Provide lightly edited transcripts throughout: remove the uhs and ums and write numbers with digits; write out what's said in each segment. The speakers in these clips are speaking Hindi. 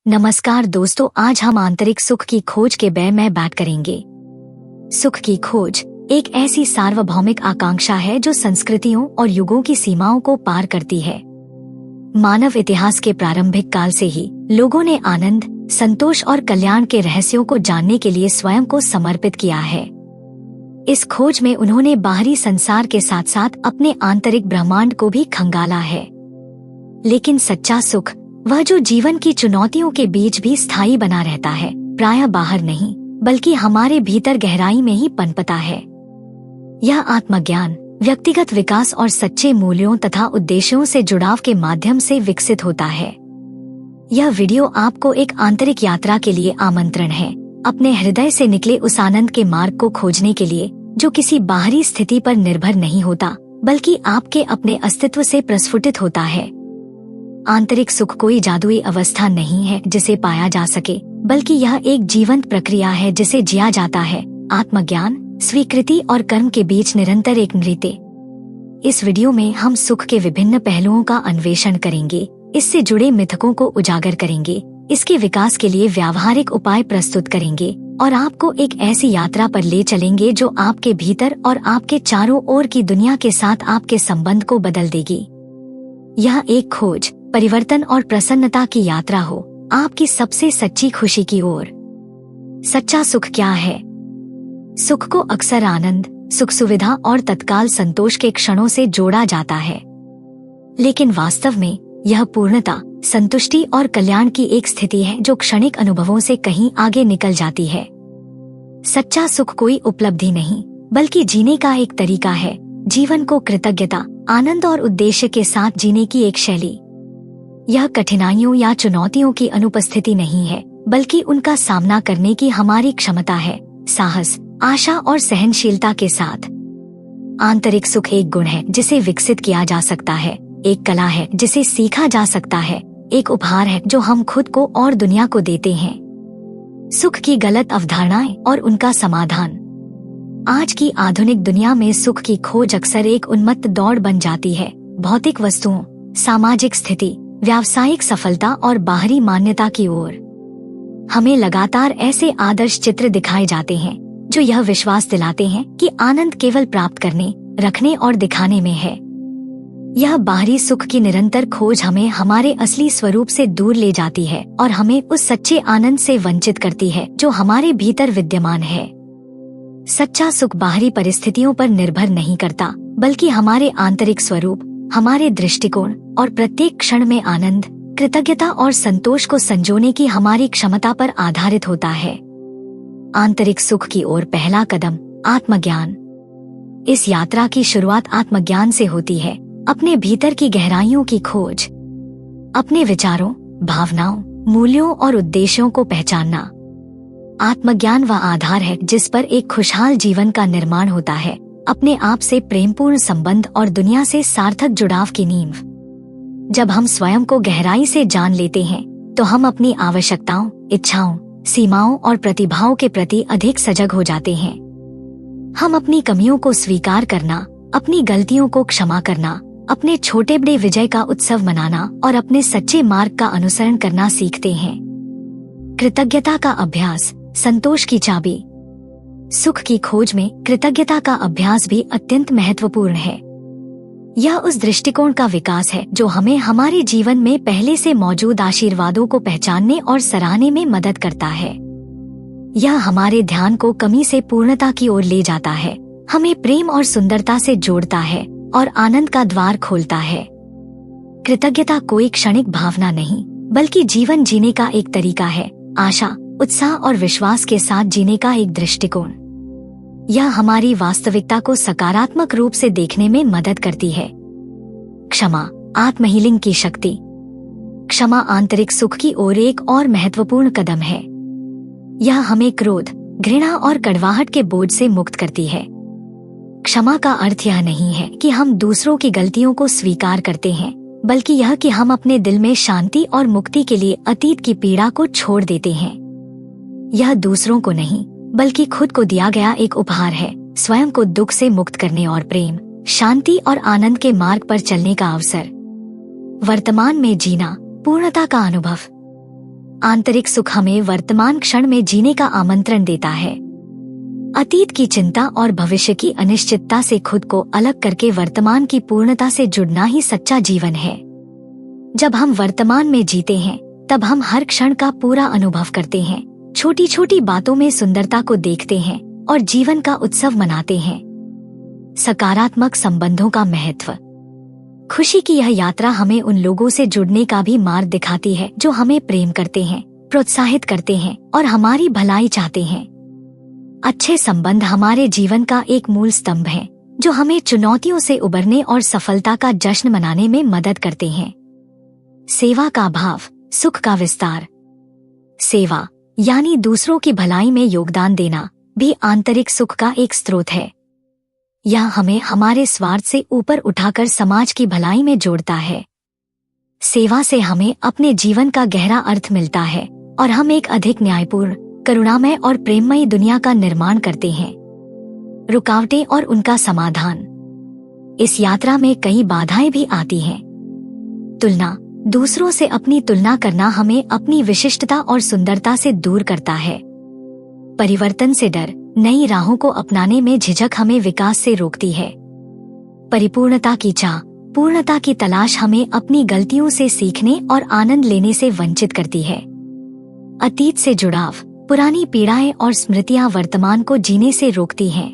नमस्कार दोस्तों, आज हम आंतरिक सुख की खोज के बारे में बात करेंगे। सुख की खोज एक ऐसी सार्वभौमिक आकांक्षा है जो संस्कृतियों और युगों की सीमाओं को पार करती है। मानव इतिहास के प्रारंभिक काल से ही लोगों ने आनंद, संतोष और कल्याण के रहस्यों को जानने के लिए स्वयं को समर्पित किया है। इस खोज में उन्होंने बाहरी संसार के साथ साथ अपने आंतरिक ब्रह्मांड को भी खंगाला है। लेकिन सच्चा सुख वह जो जीवन की चुनौतियों के बीच भी स्थायी बना रहता है, प्रायः बाहर नहीं बल्कि हमारे भीतर गहराई में ही पनपता है। यह आत्मज्ञान, व्यक्तिगत विकास और सच्चे मूल्यों तथा उद्देश्यों से जुड़ाव के माध्यम से विकसित होता है। यह वीडियो आपको एक आंतरिक यात्रा के लिए आमंत्रण है, अपने हृदय से निकले उस आनंद के मार्ग को खोजने के लिए जो किसी बाहरी स्थिति पर निर्भर नहीं होता बल्कि आपके अपने अस्तित्व से प्रस्फुटित होता है। आंतरिक सुख कोई जादुई अवस्था नहीं है जिसे पाया जा सके, बल्कि यह एक जीवंत प्रक्रिया है जिसे जिया जाता है। आत्मज्ञान, स्वीकृति और कर्म के बीच निरंतर एक नृत्य। इस वीडियो में हम सुख के विभिन्न पहलुओं का अन्वेषण करेंगे, इससे जुड़े मिथकों को उजागर करेंगे, इसके विकास के लिए व्यावहारिक उपाय प्रस्तुत करेंगे और आपको एक ऐसी यात्रा पर ले चलेंगे जो आपके भीतर और आपके चारों ओर की दुनिया के साथ आपके संबंध को बदल देगी। यह एक खोज, परिवर्तन और प्रसन्नता की यात्रा हो, आपकी सबसे सच्ची खुशी की ओर। सच्चा सुख क्या है? सुख को अक्सर आनंद, सुख सुविधा और तत्काल संतोष के क्षणों से जोड़ा जाता है, लेकिन वास्तव में यह पूर्णता, संतुष्टि और कल्याण की एक स्थिति है जो क्षणिक अनुभवों से कहीं आगे निकल जाती है। सच्चा सुख कोई उपलब्धि नहीं बल्कि जीने का एक तरीका है, जीवन को कृतज्ञता, आनंद और उद्देश्य के साथ जीने की एक शैली। यह कठिनाइयों या चुनौतियों की अनुपस्थिति नहीं है, बल्कि उनका सामना करने की हमारी क्षमता है, साहस, आशा और सहनशीलता के साथ। आंतरिक सुख एक गुण है जिसे विकसित किया जा सकता है, एक कला है जिसे सीखा जा सकता है, एक उपहार है जो हम खुद को और दुनिया को देते हैं। सुख की गलत अवधारणाएं और उनका समाधान। आज की आधुनिक दुनिया में सुख की खोज अक्सर एक उन्मत्त दौड़ बन जाती है। भौतिक वस्तुओं, सामाजिक स्थिति, व्यावसायिक सफलता और बाहरी मान्यता की ओर हमें लगातार ऐसे आदर्श चित्र दिखाए जाते हैं जो यह विश्वास दिलाते हैं कि आनंद केवल प्राप्त करने, रखने और दिखाने में है। यह बाहरी सुख की निरंतर खोज हमें हमारे असली स्वरूप से दूर ले जाती है और हमें उस सच्चे आनंद से वंचित करती है जो हमारे भीतर विद्यमान है। सच्चा सुख बाहरी परिस्थितियों पर निर्भर नहीं करता, बल्कि हमारे आंतरिक स्वरूप, हमारे दृष्टिकोण और प्रत्येक क्षण में आनंद, कृतज्ञता और संतोष को संजोने की हमारी क्षमता पर आधारित होता है। आंतरिक सुख की ओर पहला कदम, आत्मज्ञान। इस यात्रा की शुरुआत आत्मज्ञान से होती है, अपने भीतर की गहराइयों की खोज, अपने विचारों, भावनाओं, मूल्यों और उद्देश्यों को पहचानना। आत्मज्ञान वह आधार है जिस पर एक खुशहाल जीवन का निर्माण होता है, अपने आप से प्रेमपूर्ण संबंध और दुनिया से सार्थक जुड़ाव की नींव। जब हम स्वयं को गहराई से जान लेते हैं तो हम अपनी आवश्यकताओं, इच्छाओं, सीमाओं और प्रतिभाओं के प्रति अधिक सजग हो जाते हैं। हम अपनी कमियों को स्वीकार करना, अपनी गलतियों को क्षमा करना, अपने छोटे बड़े विजय का उत्सव मनाना और अपने सच्चे मार्ग का अनुसरण करना सीखते हैं। कृतज्ञता का अभ्यास, संतोष की चाबी। सुख की खोज में कृतज्ञता का अभ्यास भी अत्यंत महत्वपूर्ण है। यह उस दृष्टिकोण का विकास है जो हमें हमारे जीवन में पहले से मौजूद आशीर्वादों को पहचानने और सराहने में मदद करता है। यह हमारे ध्यान को कमी से पूर्णता की ओर ले जाता है, हमें प्रेम और सुंदरता से जोड़ता है और आनंद का द्वार खोलता है। कृतज्ञता कोई क्षणिक भावना नहीं, बल्कि जीवन जीने का एक तरीका है, आशा, उत्साह और विश्वास के साथ जीने का एक दृष्टिकोण। यह हमारी वास्तविकता को सकारात्मक रूप से देखने में मदद करती है। क्षमा, आत्महीलिंग की शक्ति। क्षमा आंतरिक सुख की ओर एक और महत्वपूर्ण कदम है। यह हमें क्रोध, घृणा और कड़वाहट के बोझ से मुक्त करती है। क्षमा का अर्थ यह नहीं है कि हम दूसरों की गलतियों को स्वीकार करते हैं, बल्कि यह कि हम अपने दिल में शांति और मुक्ति के लिए अतीत की पीड़ा को छोड़ देते हैं। यह दूसरों को नहीं बल्कि खुद को दिया गया एक उपहार है, स्वयं को दुख से मुक्त करने और प्रेम, शांति और आनंद के मार्ग पर चलने का अवसर। वर्तमान में जीना, पूर्णता का अनुभव। आंतरिक सुख हमें वर्तमान क्षण में जीने का आमंत्रण देता है। अतीत की चिंता और भविष्य की अनिश्चितता से खुद को अलग करके वर्तमान की पूर्णता से जुड़ना ही सच्चा जीवन है। जब हम वर्तमान में जीते हैं, तब हम हर क्षण का पूरा अनुभव करते हैं, छोटी छोटी बातों में सुंदरता को देखते हैं और जीवन का उत्सव मनाते हैं। सकारात्मक संबंधों का महत्व। खुशी की यह यात्रा हमें उन लोगों से जुड़ने का भी मार्ग दिखाती है जो हमें प्रेम करते हैं, प्रोत्साहित करते हैं और हमारी भलाई चाहते हैं। अच्छे संबंध हमारे जीवन का एक मूल स्तंभ है, जो हमें चुनौतियों से उबरने और सफलता का जश्न मनाने में मदद करते हैं। सेवा का भाव, सुख का विस्तार। सेवा यानी दूसरों की भलाई में योगदान देना भी आंतरिक सुख का एक स्रोत है। यह हमें हमारे स्वार्थ से ऊपर उठाकर समाज की भलाई में जोड़ता है। सेवा से हमें अपने जीवन का गहरा अर्थ मिलता है और हम एक अधिक न्यायपूर्ण, करुणामय और प्रेममयी दुनिया का निर्माण करते हैं। रुकावटें और उनका समाधान। इस यात्रा में कई बाधाएं भी आती हैं। तुलना, दूसरों से अपनी तुलना करना हमें अपनी विशिष्टता और सुंदरता से दूर करता है। परिवर्तन से डर, नई राहों को अपनाने में झिझक हमें विकास से रोकती है। परिपूर्णता की चाह, पूर्णता की तलाश हमें अपनी गलतियों से सीखने और आनंद लेने से वंचित करती है। अतीत से जुड़ाव, पुरानी पीड़ाएं और स्मृतियां वर्तमान को जीने से रोकती हैं।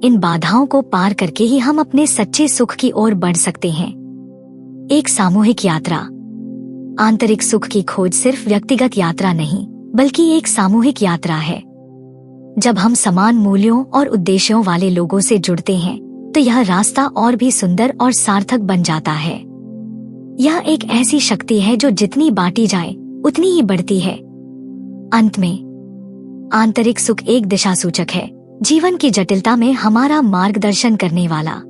इन बाधाओं को पार करके ही हम अपने सच्चे सुख की ओर बढ़ सकते हैं। एक सामूहिक यात्रा। आंतरिक सुख की खोज सिर्फ व्यक्तिगत यात्रा नहीं, बल्कि एक सामूहिक यात्रा है। जब हम समान मूल्यों और उद्देश्यों वाले लोगों से जुड़ते हैं, तो यह रास्ता और भी सुंदर और सार्थक बन जाता है। यह एक ऐसी शक्ति है जो जितनी बांटी जाए, उतनी ही बढ़ती है। अंत में, आंतरिक सुख एक दिशा सूचक है, जीवन की जटिलता में हमारा मार्गदर्शन करने वाला।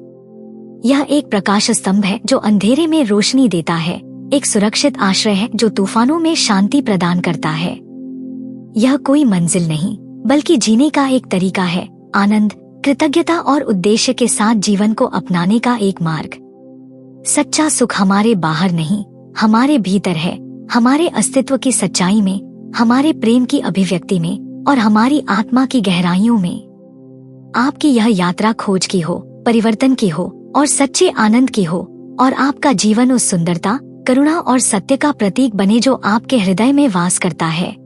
यह एक प्रकाश स्तंभ है जो अंधेरे में रोशनी देता है, एक सुरक्षित आश्रय है जो तूफानों में शांति प्रदान करता है। यह कोई मंजिल नहीं, बल्कि जीने का एक तरीका है, आनंद, कृतज्ञता और उद्देश्य के साथ जीवन को अपनाने का एक मार्ग। सच्चा सुख हमारे बाहर नहीं, हमारे भीतर है, हमारे अस्तित्व की सच्चाई में, हमारे प्रेम की अभिव्यक्ति में और हमारी आत्मा की गहराइयों में। आपकी यह यात्रा खोज की हो, परिवर्तन की हो और सच्चे आनंद की हो, और आपका जीवन उस सुंदरता, करुणा और सत्य का प्रतीक बने जो आपके हृदय में वास करता है।